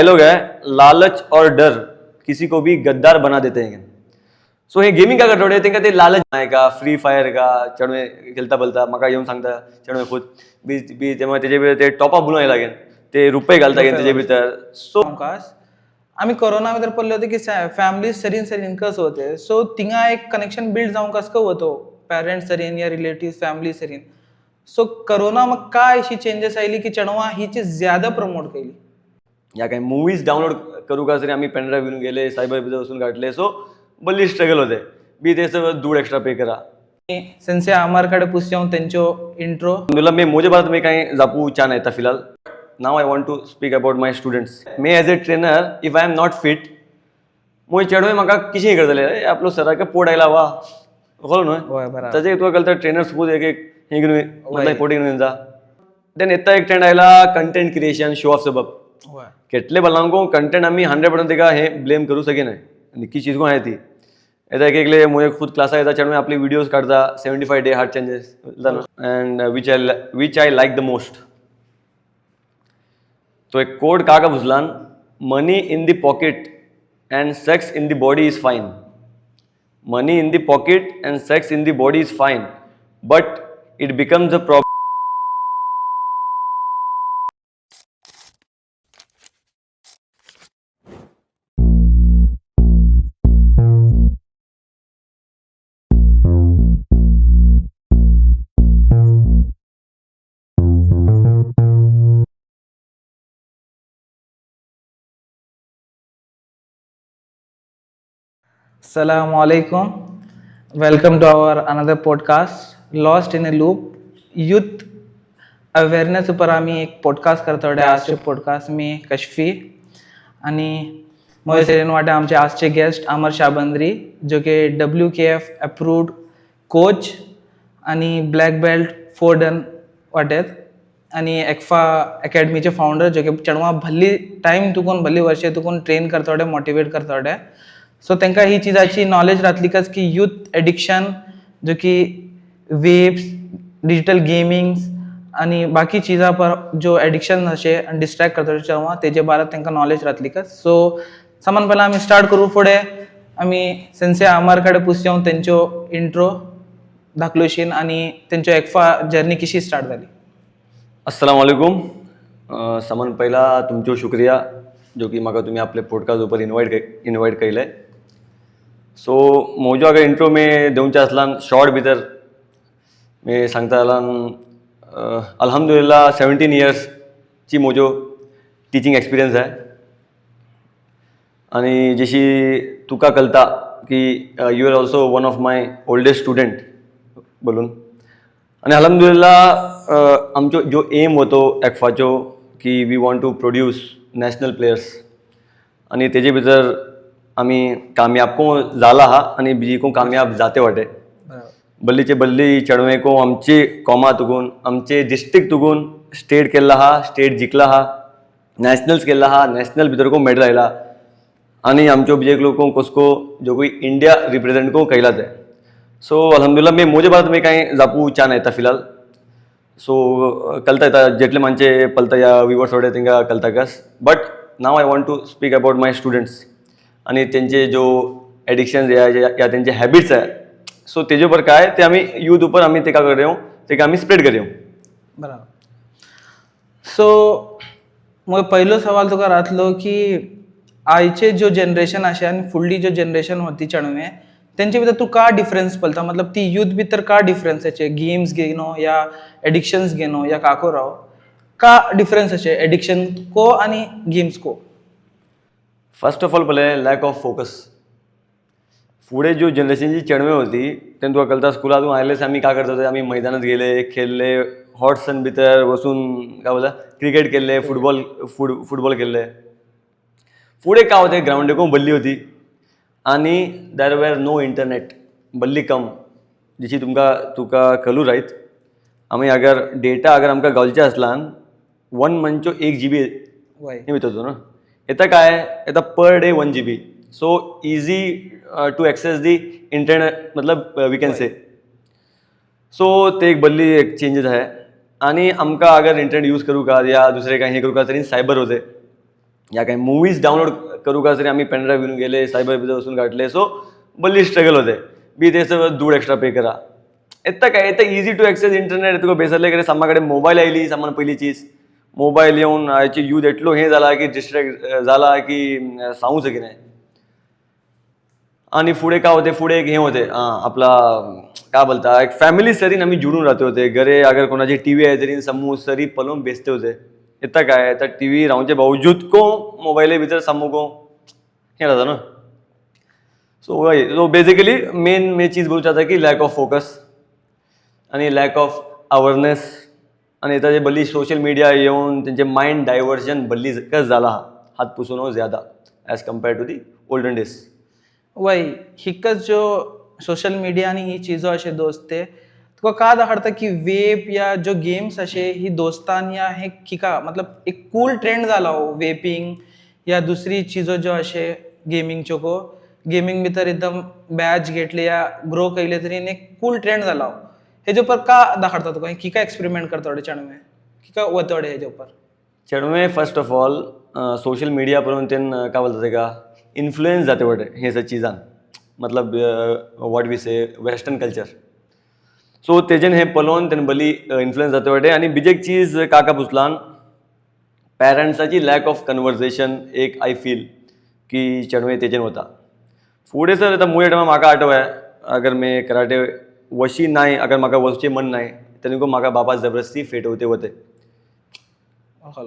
Dialogue है, लालच और डर किसी को भी गद्दार बना देते हैं. सो हे गेमिंग का करतोडे तेंका ते लालच नाही का फ्री फायर का चेडवे खेळता बोलता म्हाका येऊन सांगता चेडवे खूद बी बी तेव्हा तेजे भितर ते टॉप अप म्हणून लागेल ते रुपये घालता गेन तेजे भितर. सो आम्ही कोरोना भितर पडले होते की फॅमिली सरीन सरीन कसं होते सो तिंगा एक कनेक्शन बिल्ड जाऊन कसं होतो पेरेंट्स सरीन या रिलेटिव्ह फॅमिली सरीन. सो कोरोना मग काय अशी चेंजेस आयली की चेडवा हिची ज्यादा प्रमोट केली. या काही मूवीज डाउनलोड करू का तरी आम्ही पेनड्राईव्ह घेऊन गेले सायबर बिजर वसून काढले. सो बल्ली स्ट्रगल होते बी ते सगळं दूर एक्स्ट्रा पे करा. सेंसे आमारकडे पुसजाऊन त्यांचो इंट्रो मतलब मैं मुझे बात में कहीं जापू चाह नहीं था फिलहाल. Now I want to speak about my students. Me as a trainer if I am not fit मुझे चेडवे म्हाका किशें करतले आपलो सराक पोट आयला वा कळलो न्हय ताजे तुका कळटा ट्रेनर सपोज एक हे घेवन मतलब पोटी घेवन जा देन येता एक ट्रेंड आयला कंटेंट क्रिएशन शो ऑफ सबब केटले भलांको कंटेंट आमी 100% तेका हे ब्लेम करू सके नाही निकी चीज को आहे ती येता एक एकले मुझे खुद क्लासा येता चेडवे आपली व्हिडिओज काढता 75 day heart changes and which I like the most. तो एक कोड का बुझलान money in the pocket and sex in the body is fine. Money in the pocket and sex in the body is fine, but it becomes a problem. Assalamualaikum. Welcome to our another podcast, Lost in a Loop. Youth awareness ऊपर आम्ही एक podcast करतोडे आजचे podcast मी कशफी आणि मोये सेरेन वाटे आमचे आजचे guest अमर शाबंद्री जो की WKF अप्रूव्ड कोच आणि ब्लॅक बेल्ट फोर्डन वाटेत आणि एक्फा अकॅडमीचे फाउंडर जो की चेडवा भल्ली टाइम तुकून भल्ली वर्षे तुकून ट्रेन करतोडे मोटिवेट करतोडे. सो तांकां ही चीजाची नॉलेज राहतली कस की यूथ एडिक्शन जो की वेब्स डिजिटल गेमिंग्स आणि बाकी चीज़ा पर जो एडिक्शन अशे डिस्ट्रॅक्ट करता चेडवा तेजे बारात तांकां नॉलेज राहतली कस. सो सामान पहिला आमी स्टार्ट करू फुडें आमी सेन्से आमार कडेन पुसचें तेंच्यो इंट्रो धाकलुशीन आणि तेंच्यो एक्फा जर्नी कशी स्टार्ट जाली. अस्सलाम वालेकुम. सामान पहिला तुमचो शुक्रिया जो कि म्हाका तुम्ही आपले पॉडकास्ट ऊपर इन्वाइट केले. सो मोजो अगर इंट्रो में देवचे असलान शॉर्ट भितर मैं सांगता जाल्यार अल्हम्दुलिल्लाह 17 इयर्सची मोजो टिचिंग एक्सपिरियन्स आहे आणि जशी तुका कळता की you are also one of my oldest student बोलून आणि अल्हम्दुलिल्लाह आमचो जो एम होतो एक्फाचो की we want to produce national players आणि तेजे भितर आमी कामयाब को जाला हा आणि बीजी को कामयाब जाते वाटे बल्लीचे बल्ली चेडवे को आमचे कॉमा तुगून आमचे डिस्ट्रिक्ट तुगून स्टेट केल्ला हा स्टेट जिखला हा नॅशनल्स केल्ला हा नॅशनल भितर को मेडल आयला आणि आमच्यो बीजे लोगों कसको जो कोई इंडिया रिप्रेजेंट को कैला ते. सो अल्हम्दुलिल्लाह मैं मुझे बात में कहीं जापू चाह नहीं था फिलहाल. सो कलता येता जेटले मानचे पलता या व्यूवर्स थोडे तेंका कलता कस. But now I want to speak about my students आणि त्यांचे जो एडिक्शन्स या त्यांचे हॅबिट्स आहे सो तेजे ऊपर काय ते आम्ही यूथ ऊपर आम्ही ते का कर रहे हो ते का आम्ही स्प्रेड कर रहे हो. बराबर. सो मग पहिलो सवाल तुका राहतलो की आयचे जो जनरेशन असे आणि फुडली जो जनरेशन होती चेडवे त्यांच्या भितर तू का डिफरन्स पळता मतलब ती यूथ भितर का डिफरन्स असे गेम्स घेनो या एडिक्शन्स घेनो या काको राव का डिफरन्स असे एडिक्शन को आणि गेम्स को. फर्स्ट ऑफ ऑल पहिले लॅक ऑफ फोकस. पुढे जो जनरेशनची चेडवे होती तें तुका कळटा स्कुलातून आयलेच आम्ही काय करता आम्ही मैदानात गेले खेळले हॉट सन भितर बसून काय बोलता क्रिकेट खेळले फुटबॉल खेळले. पुढे काय होते ग्राउंड को बल्ली होती आणि दॅर वेर नो इंटरनेट बल्ली कम जशी तुका कळू राहत आम्ही अगर डेटा अगर आमकां गावचे असलान 1 मंथचो 1 GB भितर ना येता काय येता per day 1 GB. So easy to access the internet मतलब वी कॅन से. सो ते एक बल्ली एक चेंजेस आहे आणि आमकां अगर इंटरनेट यूज करू का या दुसरे काही हे करू का तरी सायबर होते या काही मुव्हीज डाउनलोड करू का तरी आम्ही पेनड्राईव्ह घेऊन गेले, सायबर बिबर वसून काढले. सो बल्ली स्ट्रगल होते. बी ते सगळं दूर एक्स्ट्रा पे करा. येतं काय येतं इझी टू एक्सेस इंटरनेट तुका बेसरले करे सामाकडे मोबाईल आयली सामान पहिली चीज. मोबाईल येऊन याची यूज एटलो हे झाला की डिस्ट्रॅक्ट झाला की सांगू शकी नाही. आणि पुढे काय होते, पुढे एक हे होते आपला काय बोलता एक फॅमिली सरीन आम्ही जुडून राहते होते. घरे अगर कोणाची टीव्ही आहे तरी समूह सरी पलवून बेसते होते. येतं काय तर टीव्ही राहूनचे बावजूद को मोबाईल भितर समूह को हे राहता ना. सो बेसिकली मेन मी चीज बोलू चाहता की लॅक ऑफ फोकस आणि लॅक ऑफ अवेअरनेस आणि येता जे बल्ली सोशल मीडिया येऊन त्यांचे माइंड डायव्हर्जन बल्ली कस झाला हात पुसून हो ज्यादा as compare to the olden days. वही हिकच जो सोशल मीडिया आणि ही चीजो असे दोस्ते तुका का दाखवता की वेप या जो गेम्स असे ही दोस्तान या हे किका मतलब एक कूल ट्रेंड झाला हो वेपिंग या दुसरी चीजो जो असे गेमिंगच्यो को गेमिंग भितर एकदम बॅच घेतले या ग्रो केले तरी एक कूल ट्रेंड झाला हो. हेजे पर का दाखवता तुका किका एक्सपेरिमेंट करता चणवे किका वतडे हेजे पर चेडवे first of all social media पळोवन तेन काय बोलतात ते का इन्फ्लुएन्स जाते वटे हे सर चीजान मतलब what we say western culture. So तेजेन हे पळोवन तेन बली इन्फ्लुएन्स जाते वटे. आणि बीजी एक चीज काका पुसलान पॅरंट्साची लॅक ऑफ कन्वर्सेशन एक आय फील की चेडवे तेजेन वता. फुडें सर आतां मुळे टायमा म्हाका आठवय अगर मे कराटे वशी नाही अगर म्हाका वचचें मन नाही तेन्ना म्हाका बाबा जबरदस्ती फेटवते वते.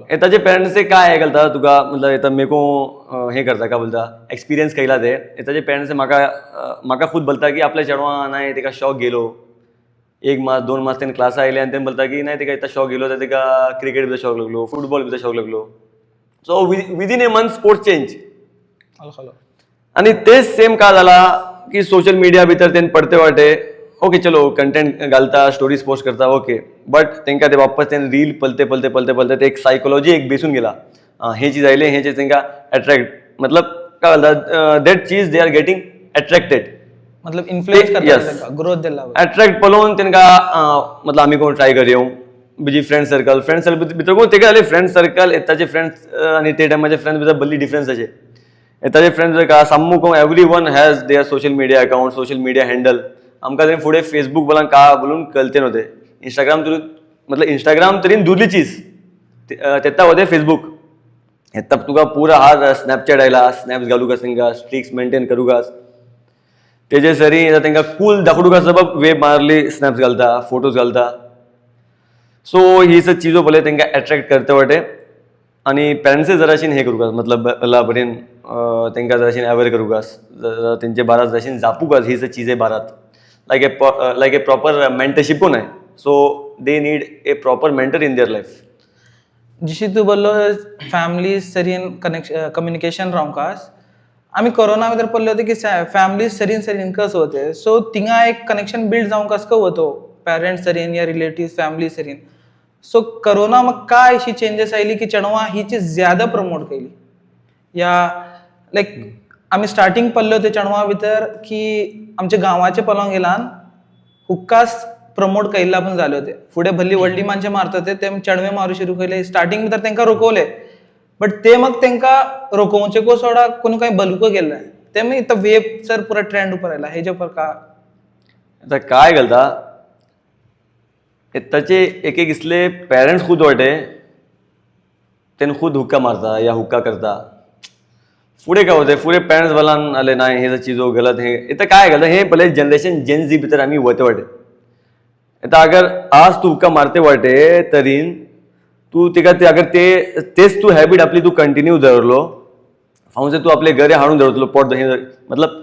येताचे पेरेंट्स काय हे घालता तुका मतलब येता मेको हे करता काय बोलता एक्सपिरियन्स केला ते येताचे पेरेंट्स म्हाका खूद बोलता की आपल्या चेडवां नाही तेका शॉक गेलो 1 मास 2 मास तेन क्लास आयले आनी तेन बोलता की नाही तेका इतना शॉक गेलो तर तेका क्रिकेट भितर शॉक लागलो, फुटबॉल भितर शॉक लागलो. So within a month sports change. आणि तेच सेम का झाला की सोशल मीडिया भितर तेन पडते वाटे ओके चलो कंटेंट घालता स्टोरीज पोस्ट करता ओके बट तेंका ते वापस ते रील पलते ते एक सायकोलॉजी एक बेसून गेला. हे चीज आयले हे चीज तेंका अट्रॅक्ट मतलब काय बोलता that cheese they are getting attracted मतलब इन्फ्लुएंस करता ग्रोथ दिला अट्रॅक्ट पळोवन तेंका मतलब आमी कोण ट्राय करयो बीजी फ्रेंड सर्कल भितर कोण तेका जाले फ्रेंड सर्कल येताचे फ्रेंड्स आणि ते टायमाचे फ्रेंड्स भितर बल्ली डिफरन्स अशे. येताचे फ्रेंड्स का सामू कोण every one has their social media account social media handle. आमकां तरी फुडें फेसबुक बोलान का बोलून कळते नव्हते. इंस्टाग्राम तरी मतलब इंस्टाग्राम तरी दुरली चीज तेता होते फेसबुक येता तुका पुरा हार स्नॅपचॅट आयला स्नॅप्स घालूकास तेंका स्ट्रिक्स मेंटेन करूकास तेजे सरी तेंका कूल दाखोवूकास सबब वेब मारली स्नॅप्स घालता फोटोज घालता. सो ही सब चीजो पळय तेंका अट्रॅक्ट करते वटे. आणि पेरेंट्स जराशीन हे करूकास मतलब अल्ला बरेन तेंका जराशीन अवेअर करूकास तेंचे बारात जराशीन जापूकास ही सब चीजे बारात like a proper mentorship पण आहे. So they need a proper mentor in their life. जशी तू बोललो फॅमिली सरीन कम्युनिकेशन रावकास आम्ही कोरोना भितर पडले होते की फॅमिली सरीन कसं होते. सो तिंगा एक कनेक्शन बिल्ड जाऊन कसं होतो पेरेंट्स सरीन या रिलेटिव्ह फॅमिली सरीन. सो कोरोना मग काय अशी चेंजेस आयली की चेडवां ही चीज ज्यादा प्रमोट केली या लाईक आम्ही स्टार्टिंग पडले होते चेडवां भितर की आमच्या गांवाचे पळोवंक गेल्यान हुक्कास प्रमोट केल्ला पण झाले होते. फुडें भल्ली व्हडली माणसे मारता ते चेडवे मारू सुरू केले. स्टार्टिंग भितर तेंका रोखवले बट ते मग तेंका रोखोवचे को सोडा कोणी काही बलुको गेले ते मग इथं वेब सर पुरा ट्रेंड उपर आयला हेजे पर का आता काय घालता ताचे एक इसले पेरेंट्स खूद वाटे तेन खूद हुक्का मारता या हुक्का करता. फुडें काय होते फुडें पेरेंट्स बोलान आले नाही हे चीजो गलत हे इथं काय घालता हे पहिले जनरेशन जेन झी भितर आम्ही वते वाटे. आता अगर आज तू हुक्का मारते वाटे तरीन तू तिका ते अगर तेच तू हॅबिट आपली तू कंटिन्यू धरलो फावसे तू आपले घरे हाडून धरतलो पोट हे मतलब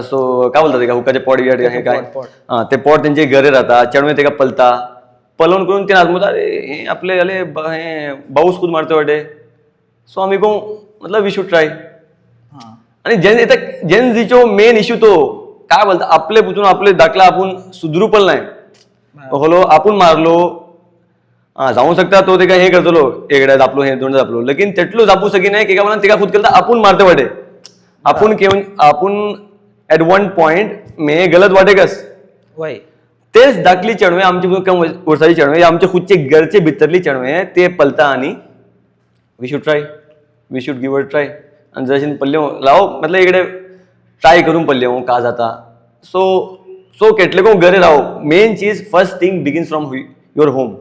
सो काय बोलतात का हुक्काचे पोट बिट हे काय ते पोट त्यांचे घरे राहता चेडवे तेका पलता पलवून करून ते आजमता अरे हे आपले जाले हे बाऊस खूद मारते वाटे. सो आम्ही को मतलब वी शुड ट्राय. आणि जेन झीचो मेन इश्यू तो काय बोलता आपले पुसून आपले दाखला आपण सुधरू पण नाही हलो आपण मारलो जाऊ शकता तो ते हे करतलो एकड्या जापलो हे दोन जापलो लेकिन तेटलो जापू सकी नाही की का तिका खुद केलं आपण मारते वाटे आपण आपण ऍट वन पॉइंट मे गलत वाटे कस वय तेच दाखली चेडवे आमची वर्साची चेडवे आमचे खुदचे घरचे भितरली चेडवे ते पलता आणि we should try we should give a try आणि जशी पल्ले लाव मतलब इकडे ट्राय करून पल्ले का जाता सो केटले को घरे राहो main cheese first thing begins from your home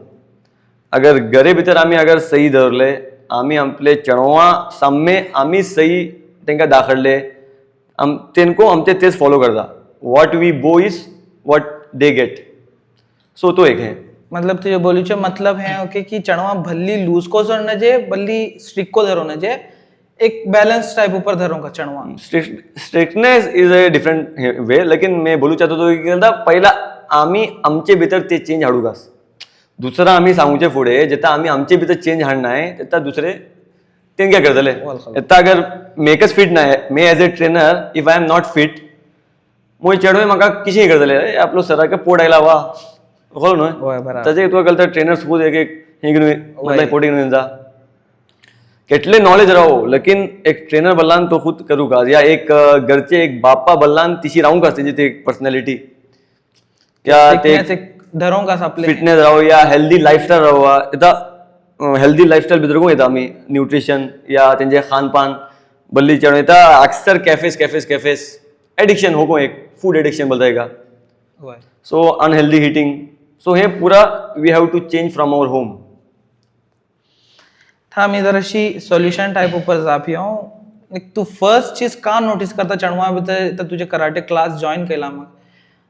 अगर घरे भितर आम्ही अगर सही धरले आम्ही आपले चेडवा साम्मे आम्ही सही तांकां दाखडले तेनको आमचे तेच फॉलो करता वॉट वी बो is what they get so तो एक है मतलब तुझे बोलीचे मतलब है ओके कि चणवा भल्ली लूज को जोड़ने जे बल्ली स्ट्रिक को धरोने जे एक बैलेंस टाइप ऊपर धरो का चणवा strictness is a different way लेकिन मैं बोलू चाहतो तो की करता पहिला आम्ही आमचे भितर ते चेंज हाडू घास दुसरा आम्ही सांगूचे फुडें जेता आम्ही आमचे भितर चेंज हाडनाय तेता दुसरे तेन क्या करतले आता अगर मेकच फिट नाही me as a trainer if I am not fit मोय चेडवे म्हाका किशें करतले आपलो सराके पोट आयला वा कळ्ळो न्हय ताजे तुका कळटा ट्रेनर सपोज एक हे घेवन मतलब पोटी घेवन जा केटले नॉलेज राहो लेकिन एक ट्रेनर बल्लान तो खुद करू का या एक घरचे एक बापा बल्लान तिशी राहू का तेजी ते पर्सनॅलिटी या ते धरों का आपले फिटनेस राहो या हेल्दी लाईफस्टाईल राहो आता हेल्दी लाईफस्टाईल भितर कोण येता आमी न्यूट्रिशन या तेंचे खानपान बल्ली चेडो येता अक्सर कॅफेस एडिक्शन हो एक फूड एडिक्शन बोलता का सो अनहेल्दी हिटिंग सो हे पूरा we have to change from our home था मैं इधर अशी सॉल्यूशन टाइप ऊपर जापी हूँ तू फर्स्ट चीज का नोटिस करता चढवा भितर तर तुझे कराटे क्लास जॉईन केला मग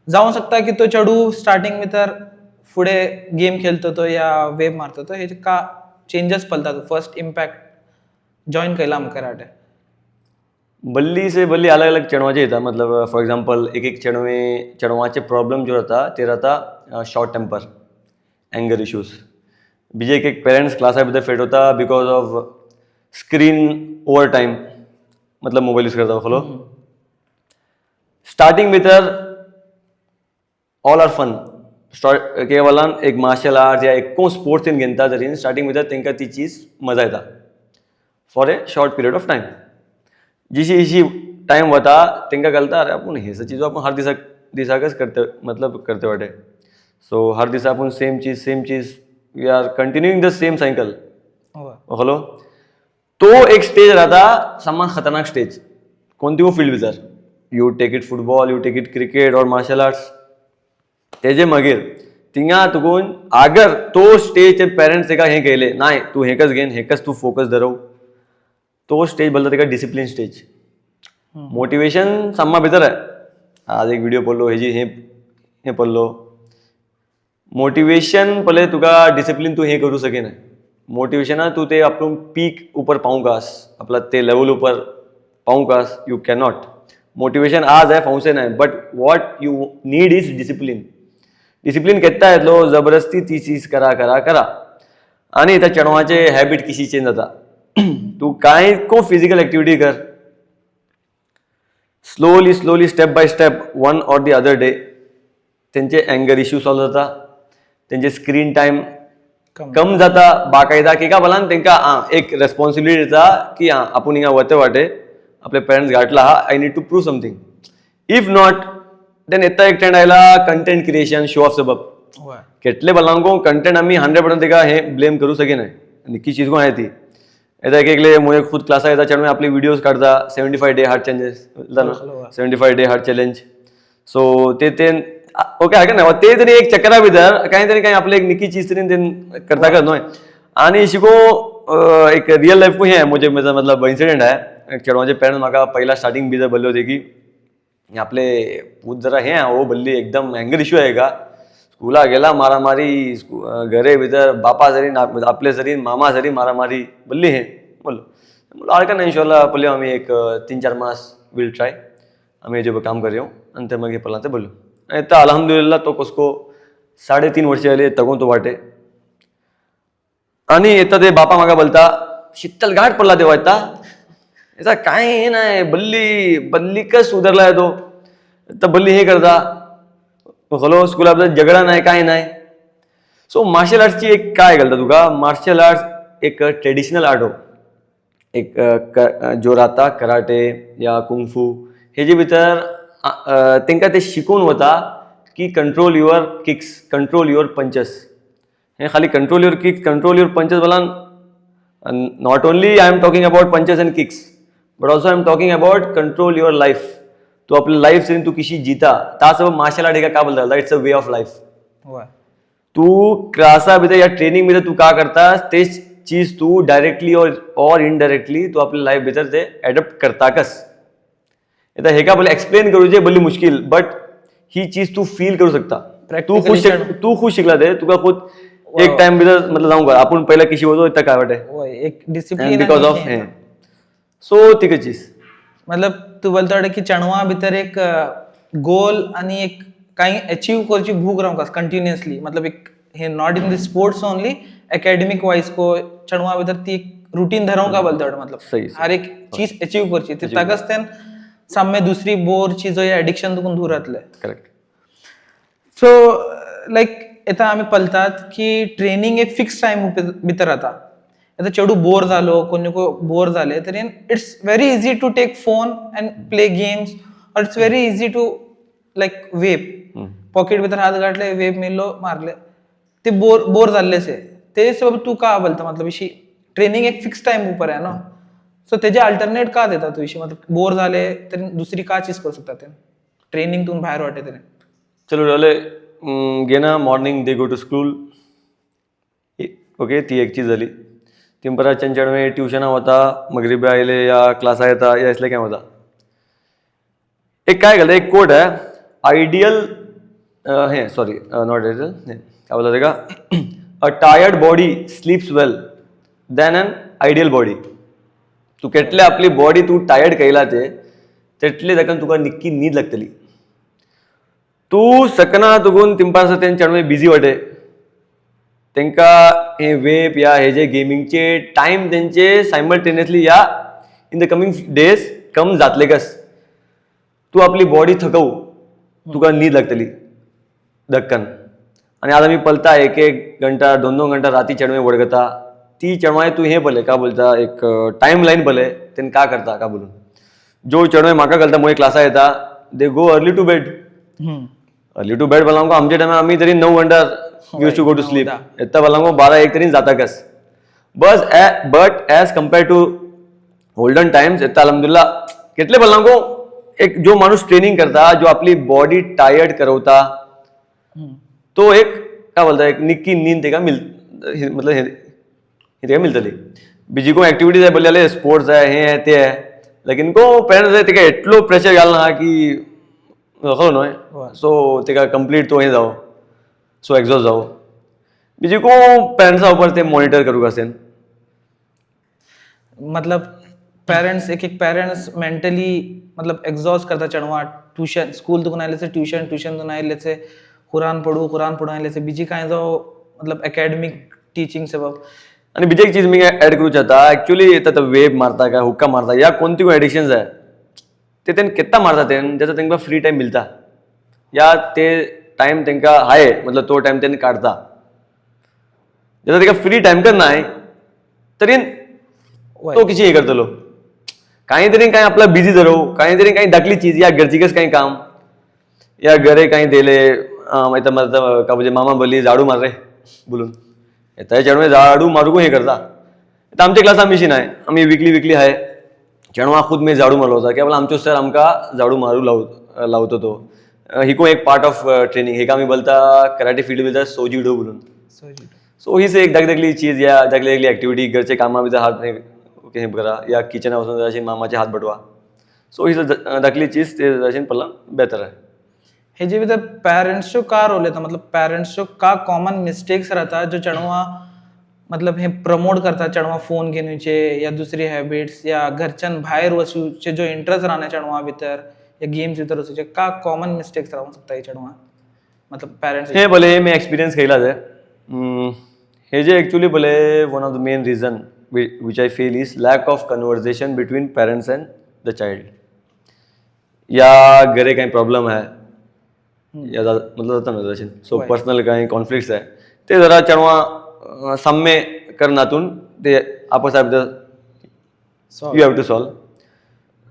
जाऊ शकता की तो चढू स्टार्टिंग भितर पुढे गेम खेळतो तो या वेब मारतो तो हे का चेंजेस पडतात फर्स्ट इम्पॅक्ट जॉईन केला मग कराटे बल्ली से बल्ली अलग अलग चढ़वाचे येतात मतलब फॉर एग्जांपल एक चढ़वाचे प्रॉब्लम जो रहता ते रहता शॉर्ट टेम्पर एंगर इश्यूज बीजे एक पेरेंट्स क्लासा भितर फेट होता because of screen over time मतलब मोबाईल यूज करता खलो स्टार्टिंग भितर ऑल आर फन केवलान एक मार्शल आर्ट्स या एक स्पोर्ट्स इन घेता तरी स्टार्टिंग भितर तेंकां ती चीज मजा येता for a short period of time जिशी टाइम वता तेंकां कळटा अरे आपूण हे चीजो आपण हर दिसाकच करते वाटे सो हर दिसा आपूण सेम चीज we are continuing the same cycle हलो तो एक स्टेज राहता समान खतरनाक स्टेज कोणती फील्ड भितर you take it football you take it cricket और मार्शल आर्ट्स तेजे मागीर थिंगा तुकून अगर तो स्टेज पेरेंट्स तेका हे केले नाही तू हेकच घेन हेकच तू फोकस धरव तो स्टेज बोलता तेका डिसिप्लिन स्टेज मोटिवेशन साम्मा भितर आहे आज एक व्हिडिओ पडलो हेजी हे पडलो मोटिवेशन पहिले तुका डिसिप्लिन तू हे करू सकेन मोटिवेशन तू ते आपण पीक ऊपर पाऊँ कास आपला ते लेवल ऊपर पाऊँ cause you cannot motivation आज आहे फाउंसे नाही but what you need is discipline केत्ता येतलो जबरदस्ती ती चीज करा आणि त्या चेडवाचे हॅबिट कशी चेंज जाता तू काय को फिजिकल एक्टिविटी कर slowly step by step one or the other day त्यांचे एंगर इश्यू सॉल्व जाता त्यांचे स्क्रीन टाइम कम जाता बाकायदा की का भलान तेंका एक रेस्पॉन्सिबिलिटी येता की आपण हिंगा वते वाटे आपले पेरेंट्स घाटला I need to prove something if not then येता एक ट्रेंड आयला कंटेंट क्रिएशन शो ऑफ सबब केटले भलांको कंटेंट आम्ही 100% तेका हे ब्लेम करू सके नाही निकी चीज को आहे ती येता एकले मुळे खुद क्लासा येता चेडवे आपले व्हिडिओज काढता 75 day heart changes 75 day heart challenge so ते ओके आहे का नाही ते तरी एक चक्रा भितर काही आपले एक निकी चीज तरी करता का न्हय आणि शिको एक रियल लाईफ को हे आहे मुझे मतलब इन्सिडेंट आहे चेडवाचे पेरेंट्स म्हाका पहिला स्टार्टिंग भितर बोलले होते की आपले पूत जरा हे हो बल्ली एकदम एंगर इश्यू आहे का स्कूला गेला मारामारी घरे भितर बापा जरी आपले जरी मामा जरी मारामारी बल्ली हे बोलो आळका नाही इंशाल्लाह पहिले आम्ही एक 3-4 मास विल ट्राय आम्ही जो काम कर आणि ते मग पलाते बोललो आणि तर अल्हम्दुलिल्लाह तो कसको 3.5 वर्ष आले तगून तो वाटे आणि येता ते बापा मागा बोलता शीतल घाट पडला तेव्हा येता याचा काय हे नाही बल्ली कस सुधारला तो तर बल्ली हे करता हलो स्कूलाबद्दल झगडा नाही काय नाही सो मार्शल आर्ट्सची एक काय घालता तुका मार्शल आर्ट्स एक ट्रेडिशनल आर्ट हो एक जो राहता कराटे या कुंगफू हे जे भितर तेंका ते शिकून वता की control your kicks control your punches हे खाली control your kicks control your punches बोलान not only I am talking about punches and kicks but also I am talking about control your life. तू आपली लाइफ से तू किसी जीता ता सब marshal art का बोलता it's a way of life. तू क्लासा भितर या ट्रेनिंग भितर तू का करता तेच चीज तू डायरेक्टली और इनडायरेक्टली तू आपली लाइफ भितर ते एडप्ट करता कस. आता हे का बोले एक्सप्लेन करूचे बोली मुश्किल but he cheese Tu feel करू शकता. तू खुश शिकला ते तुका खुद एक टाइम भितर मतलब जाऊं का आपण पहिला किशी होतो इतना काय वाटे एक डिसिप्लिन बिकॉज ऑफ हे सो ती चीज मतलब तू बोलतो की चणवा भितर एक गोल आणि एक काही अचीव करची भूक राहूं कंटिन्युअसली मतलब एक हे not in the sports only academic wise को चणवा भितर ती एक रूटीन धराव का बोलतो मतलब हर एक चीज अचीव करची ते तगस तेन सामने दूसरी बोर चीजो या एडिक्शन तुकून दूर राहतले. करेक्ट. सो लाईक आता आम्ही पळतात की ट्रेनिंग एक फिक्स टाइम भितर आता आता चेडू बोर झालो कोणी बोर झाले तरी it's very easy to take phone and play games और it's very easy to like web pocket भितर हात घातले वेब मिळलो मारले ते बोर झालेसे ते सब तू का बोलता मतलब इशी ट्रेनिंग एक फिक्स टाइम ऊपर आहे ना सो त्याचे अल्टरनेट का देता तू इशी मतलब बोर झाले तरी दुसरी का चीज करू शकता ते ट्रेनिंग तून बाहेर वाटे तरी. चलो झाले गेना morning they go to school okay ती एक चीज झाली. परत त्यांच्याकडे ट्युशन होता मगरिबी आयले या क्लास येता या इसले काय होता एक काय घालतं एक कोट आहे आयडियल हे सॉरी नॉट आयडियल काय बोलतात का अ टायर्ड बॉडी स्लीप्स वेल दॅन एन आयडियल बॉडी. तू केटले आपली बॉडी तू टायर्ड केला ते तेटले देखून तुका निक्की न्हीद लागतली. तू सकना तुकून तिंपास त्यांच्याकडे बिझी वाटे त्यांका हे वेब या हे जे गेमिंगचे टाइम त्यांचे सायमल्टेनियसली या इन द कमिंग डेज कम जातले कस. तू आपली बॉडी थकव तुका न्हीद लागतली दक्कन आणि आता मी पळता एक घंटा दोन घंटा राती चढवे वडगता ती चढवाय तू हे पळले का बोलता एक टाइम लाईन पळले त्यांनी का करता का बोलून जो चढवे म्हाका घालता मुळे क्लासा येता they go early to bed. Early to bed बोलांगो आमच्या टायमा आम्ही तरी 9 घंटा used to go to sleep. इतना बोलांगो 12-1 तरी जाता कस but as compare to golden times इतना अलहमदुल्ला कितले बोलांगो एक जो माणूस ट्रेनिंग करता जो आपली बॉडी टायर्ड करवता तो एक काय बोलता एक निक्की नींद तेका मतलब हे मिळतली. बीजी को एक्टिविटीज आहे बोलले स्पोर्ट्स आहे हे आहे ते आहे लेकिन को पेरेंट्स आहे तेका एटलो प्रेशर घालना की हो न्हय सो तेका कंप्लीट तो हे जावं सो एग्जॉस्ट जाओ बीजी को पेरेंट्स ऊपर ते मॉनिटर करू असेल मतलब पेरेंट्स एक पेरेंट्स मेंटली मतलब एग्जॉस्ट करता चढ़वा ट्यूशन स्कूल तो आइले से ट्यूशन तो आइले से कुरान पढ़ू आइले से बीजी काय जो मतलब एकेडमिक टीचिंग से बाब. आणि बीजी एक चीज मी ऍड करू चाहता ऍक्च्युअली येतात वेब मारता का हुक्का मारता या कोणती कोण एडिक्शन्स आहे ते त्यांनी कितना मारता ज्याचा त्यांना फ्री टाइम मिळता या ते टाइम त्यांना आहे मतलब तो टाइम त्यांनी काढता ज्याचा त्यांना फ्री टाइम कर नाही तरी तो किती हे करतलो काहीतरी काही आपला बिझी जरो काहीतरी काही दाखली चीज या घरचीकच काही काम या घरे काही दिले मतलब का म्हणजे मामा बोलली झाडू मार रे बोलून येता चढवे झाडू मारू हे करता. आता आमच्या क्लास आम्ही नाही आम्ही विकली आहे चढवा खुद मी झाडू मारलो होता की आपला आमचो सर आमका झाडू मारू लावतो तो ही को एक पार्ट ऑफ ट्रेनिंग हे का मी बोलता कराटे फील्ड भितर सोजिडो बोलून सो हीच एक दाखली चीज या दाखली ऍक्टिव्हिटी घरचे कामा भितर हात हे करा या किचन पासून मामाचे हात बटवा सो ही दाखली चीज ते पडला बेहतर आहे. हे जे भितर पेरेंट्स का रोल येता मतलब पेरेंट्स का कॉमन मिस्टेक्स रहता जो चढ़वा मतलब हे प्रमोट करता चढ़वा फोन घेण्याचे या दुसरी हॅबिट्स या घरच्यान बाहेर वसूचे जो इंटरेस्ट राहणे चढ़वा भितर या गेम्स भितर वसूचे का कॉमन मिस्टेक्स राहू शकता हे चढ़वा मतलब पेरेंट्स हे बोले मी एक्सपिरियन्स केला आहे हे जे ॲक्च्युली बोले one of the main reason which I feel is lack of conversation between parents and the child. या घरे काही प्रॉब्लेम आहे या मतलब जाता ना जशी सो पर्सनल काही कॉन्फ्लिक्ट्स आहे ते जरा चढवा साम्य करण्यातून ते आपस यू हॅव टू सॉल्व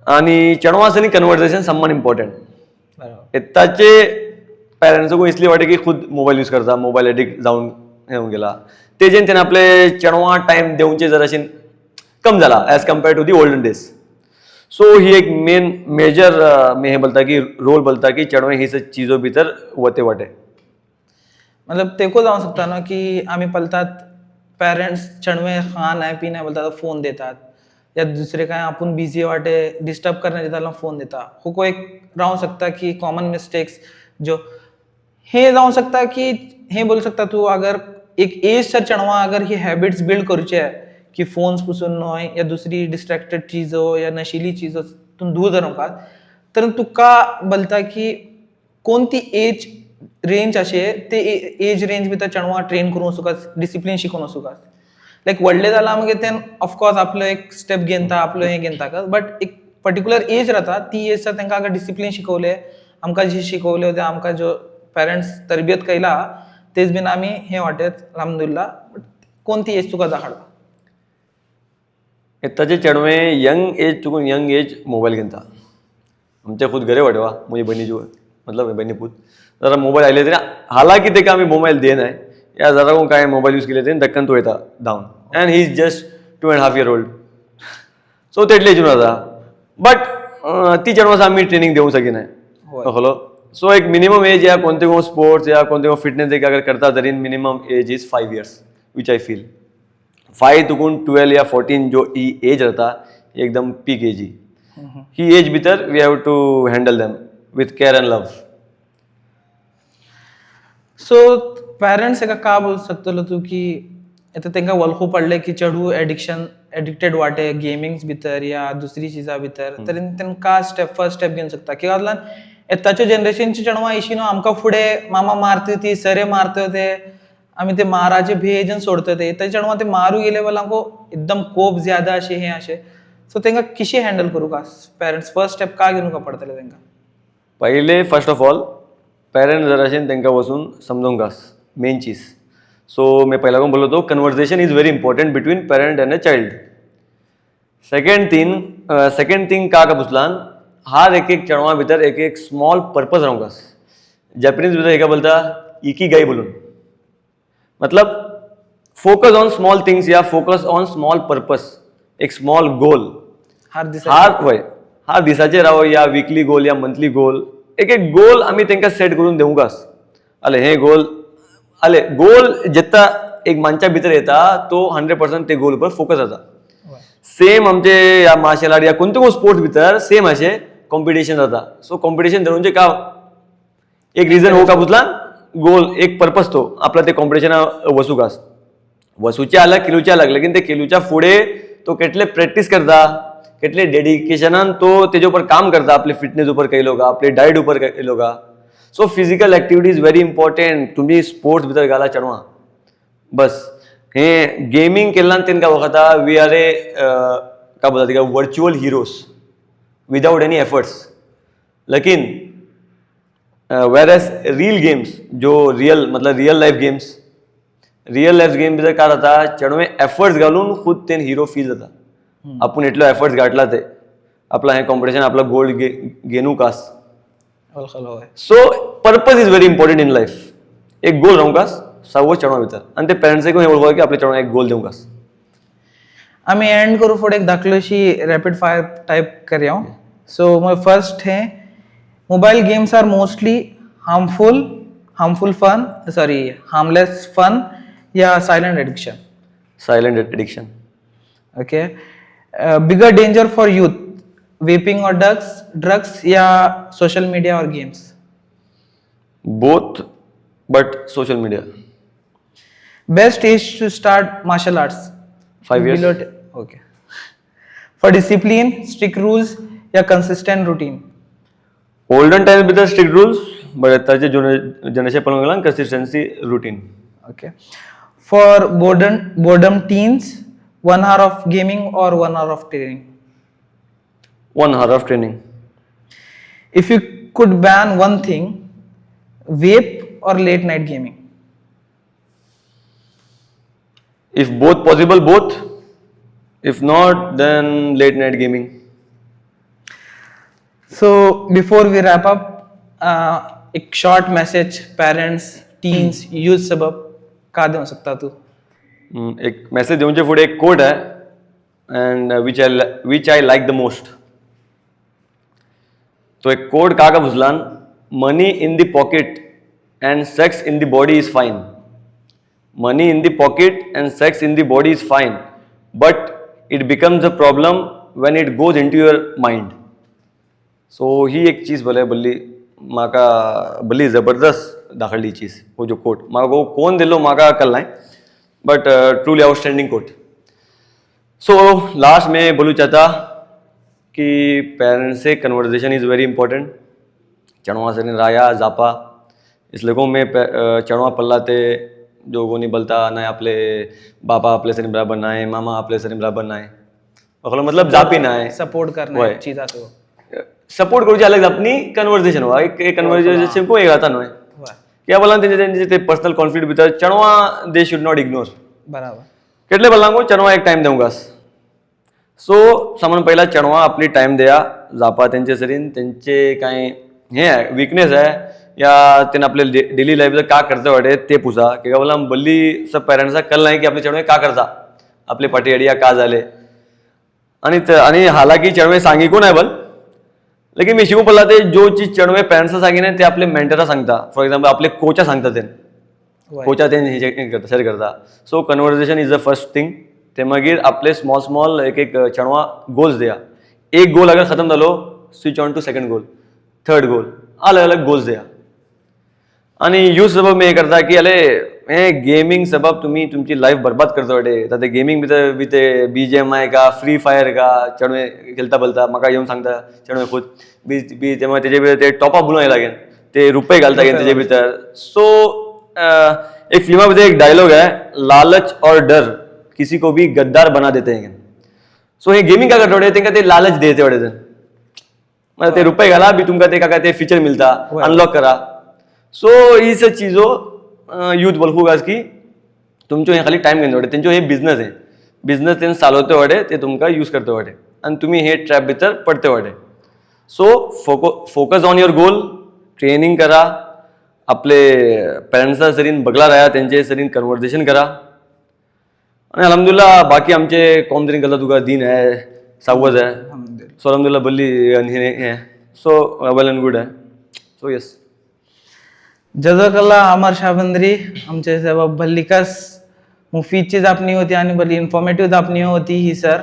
आणि चढवासनी कन्व्हर्सेशन सम्मान इम्पॉर्टंट इत्ताचे पेरेंट्स को इसलिए वाटे की खुद मोबाईल यूज करता मोबाईल एडिक्ट जाऊन हे होऊन गेला ते जे त्याने आपले चढवा टाइम देऊनचे जराशी कम झाला as compare to the olden days. So ही एक मेजर मी हे बोलता की रोल बोलता की चेडवां ही चीजों भितर वते वाटे. मतलब तेको जाऊ शकता ना की आम्ही पळतात पेरेंट्स चणवे खान आहे पिणे बोलतात फोन देतात या दुसरे काय आपण बिझी वाटे डिस्टर्ब करण्याचे त्याला फोन देता हो एक राहू शकता की कॉमन मिस्टेक्स जो हे जाऊ शकता की हे बोलू शकता तू अगर एक एज चणवा अगर ही हॅबिट्स बिल्ड करूचे आहे की फोन्स पासून न्हय या दुसरी डिस्ट्रॅक्टेड चीजो या नशिली चीजो तून दूर धरूंक तर तुका बोलता की कोणती एज रेंज असे ते एज रेंज भितर चेडवां ट्रेन करूं वचूकात डिसिप्लीन शिकून वचूकात लायक व्हडले जाला मागीर ते ऑफकोर्स आपलो एक स्टेप घेता आपलो हे घेता बट एक पर्टिक्युलर एज राहता ती एज तांकां अगर डिसिप्लीन शिकवले आमकां जे शिकवले ते आमकां जो पेरेंट्स तरबियत केला तेच बीन आमी हे वाटेत अलहमदुलिल्लाह. कोणती एज तुका दाखडता आतांचे चेडवे यंग एज चुकून यंग एज मोबाईल घेता. आमचे खुद घरे वाटेवा म्हजी बहिणीची मतलब बहिणी पूत जरा मोबाईल आयले तरी हालांकी तेका आमी मोबाईल देनाय या जरा कोण काय मोबाईल यूज केले तरी दक्कन तो येता धांवन and he is just 2.5 year old. So तेटले एजून जाता बट ती चेडवां आमी ट्रेनिंग दिवंक सकिनाय कळलो. सो एक मिनिमम एज या कोणते कोण स्पोर्ट्स या कोणते कोण फिटनेस एक अगर करता तरी minimum age is 5 years which I feel 5 तुकून 12 या 14 जो ही एज जाता एकदम पीक एज ही एज भितर we have to handle them with care and love. So parents एका का बोलू शकतलो तू की आता तेंका वळखू पडले की चेडू एडिक्टेड वाटे गेमिंग्स भितर या दुसरी चिजा भितर तरी तेंका फर्स्ट स्टेप घेवंक शकता किंवा लागून आतांच्या जनरेशनची चेडवां इशी न्हू आमकां फुडें मामा मारता ती सरे मारता ते आमी ते माराचे भेजन सोडता ते चेडवां ते मारू गेले वाला एकदम कोप ज्यादा अशे हे अशे सो तेंका कशी हँडल करू का पेरेंट्स फर्स्ट स्टेप का घेवंक पडटले तेंका. पहिले फर्स्ट ऑफ ऑल पेरेंट्स जराशें तेंकां वचून समजोवंक आस मेन चीज. सो मैं पहिला कोण बोललो तो conversation is very important between parent end a child. Second thing का पुसलान हर एक चेडवां भितर एक स्मॉल पर्पज रावंक आस. जॅपनीज भितर हेका बोलता इकिगाई बोलून मतलब फोकस ऑन स्मॉल थिंग्स या फोकस ऑन स्मॉल पर्पज एक स्मॉल गोल हर दिसाचे राव या वीकली गोल या मंथली गोल एक गोल आम्ही तेंका सेट करून देवंक आस. आले हे गोल जितना एक मानच्या भितर येता तो 100% ते गोल पर फोकस जाता. सेम आमचे या मार्शल आर्ट या कोणते स्पोर्ट्स भितर सेम असे कॉम्पिटिशन जाता. सो कॉम्पिटिशन धरूनचे का एक रिझन हो का बुजला गोल एक पर्पज तो आपला ते कॉम्पिटिशन वसूचे आला केलूचे आला लेकिन ते केलूच्या फुडे तो केटले प्रॅक्टिस करता केटले डेडिकेशनान तो तेजे उपर काम करता आपले फिटनेस उपर केलो का आपले डायट उपर केलो का. So physical activity is very important. तुम्ही स्पोर्ट्स भितर घाला चेडवां बस हे गेमिंग केल्ल्यान तेंका वखता वी आर ए काय बोलता का virtual heroes without any efforts. लेकिन वेरएस रियल गेम्स जो रियल लाइफ गेम्स भितर काय जाता चेडवे एफर्ट्स घालून खुद तेन हिरो फील जाता. आपण एटलो एफर्ट्स घातला ते आपला हे कॉम्पिटिशन आपला गोल्ड घेनूक आस. So purpose is very important in life. एक गोल रावंक आस सगळं चेडवां भितर आणि ते पेरेंट्साक हे वळखो की आपल्या चेडवांक एक गोल दिवंक आस. आम्ही एंड करू फुडें एक धाकलीशी रॅपिड फायर टाइप करया. सो माय फर्स्ट हे mobile games are mostly harmless fun या silent addiction. Silent addiction. Okay. Bigger danger for youth vaping और ड्रग्स या सोशल मीडिया और games. Both but social media. Best age to start martial arts 5 years. Okay. For discipline strict rules या consistent routine. Olden times भितर strict rules but आतांचे generation पळोवंक गेल्यार consistency routine. Okay. For boredom teens 1 hour of gaming or 1 hour of training. 1 hour of training. If you could ban one thing, vape or late night gaming. If both possible, both. If not, then late night gaming. So before we wrap up, एक short message parents, teens, youth सबब का देऊ शकता तू. एक message देऊनचे फुडें एक coat आहे and which I like the most. तो एक कोड का बुझलान, money in the pocket and sex in the body is fine. Money in the pocket and sex in the body is fine, but it becomes a problem when it goes into your mind. So ही एक चीज भले बल्ली माका बल्ली जबरदस्त दाखली चीज वो जो coat माका वो कोण दिलो माका कल नाही, but truly outstanding quote. So last में बोलू चाहता कि पेरेंट्स से कन्वर्जेशन इज वेरी इंपॉर्टेंट. चढ़वा से राया जापा इसलिए को मैं चढ़वा पल्ला ते जो कोणी बोलता नाही आपले बापा आपले सरी बराबर नाही, मामा आपले सरी बराबर नाही, मतलब जापी नाही सपोर्ट करना है चीज़ा तो सपोर्ट करूची अलग अपनी कन्वर्जेशन व्हा एक कन्वर्जेशन को एक आता नाही क्या बोला त्यांचे ते पर्सनल कॉन्फ्लिक्ट भितर चढ़वा दे शुड नॉट इग्नोर. बराबर કેટલે બોલાंगो चढ़वा एक टाइम देऊंगास. सो सामान पहिला चढ़वा आपली टाइम द्या जापा त्यांचे सरीन त्यांचे काय हे आहे वीकनेस आहे या त्यांना आपल्या डेली लाईफचं का करता वाटे ते पुसा की बोला बल्ली सब पेरेंट्सचा कल नाही की आपले चढवे का करता आपले पाठी अडिया का झाले आणि हालाकी चढवे सांगी कोण आहे बल लेकिन मी शिकू पडला ते जो चीज चढवे पेरेंट्सला सांगिने ते आपले मेंटरला सांगता. फॉर एक्झाम्पल आपले कोचा सांगता ते कोचा ते करता शेअर करता. So conversation is the first thing. ते मागीर आपले स्मॉल एक चढवा गोल्स द्या. एक गोल अगर खतम झालो switch on to second goal, third goal, अलग अलग गोल्स द्या. आणि यू सबब मी हे करता की अले हे गेमिंग सबब तुम्ही तुमची लाईफ बर्बाद करता वाटे. तर ते गेमिंग भितर बी ते BGMI का फ्री फायर का चढवे खेळता बोलता म्हाका येऊन सांगता चढवे खूद बी तेव्हा त्याचे भितर ते टॉपअप बोलून लागेल ते रुपये घालता गेन त्याचे भितर. सो एक फिल्मा भितर एक डायलॉग है, लालच और डर किसी को भी गद्दार बना देते हैं. सो हे गेमिंग का करता वाटे तेंका ते लालच देते वाटे मतलब ते रुपये घाला बी तुमका ते का ते फीचर मिलता अनलॉक करा. सो ही सब चीज़ों यूथ बोलखू गाज की तुमचो हे खाली टाइम घेऊन वाटे त्यांचो हे बिझनेस आहे. बिझनेस त्यांनी चालवते वाटे ते तुमका यूज करते वाटे आणि तुम्ही हे ट्रॅप भितर पडते वाटे. So focus on your goal, training करा, आपले पेरेंट्सचा सरीन बगला राहा, त्यांचे सरीन कन्वर्जेशन करा आणि अलहमदुल्ला बाकी आमचे कॉम तरी करता तुका दिन आहे सावज आहे. सो अलहमदुल्ला बल्ली हे सो वेल अँड गुड आहे. सो येस जजाकल्ला अमर शाबंद्री आमचे सबब भल्लिकस मुफीद चीज आपनी होती आणि बली इन्फॉर्मेटिव्ह आपनी होती ही सर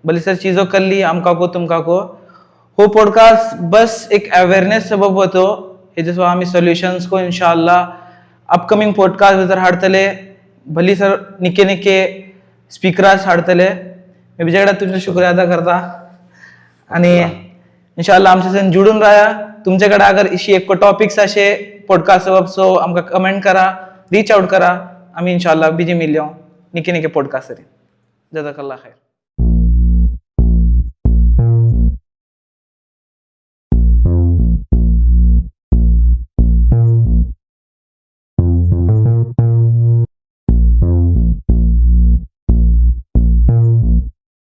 बली सर चीजों कल्ली आमका को तुमका को हो पॉडकास्ट बस एक अवेअरनेस सबब होतो. हे जसं आम्ही सॉल्युशन्स को इंशाल्लाह अपकमिंग पॉडकास्ट भितर हाडतले. भली सर निके निके स्पीकरास हाडतले. मी बिचाकडे तुमचे शुक्रिया अदा करता आणि इंशाल्लाह आमच्या संग जुडून राहा. तुमच्याकडे अगर इशी एक टॉपिक्स असे पॉडकास्ट सबब सो आमका कमेंट करा, रीच आउट करा. आम्ही इंशाल्लाह बिजी मिल्यो निके निके पॉडकास्ट करेन. जजाकल्ला खैर.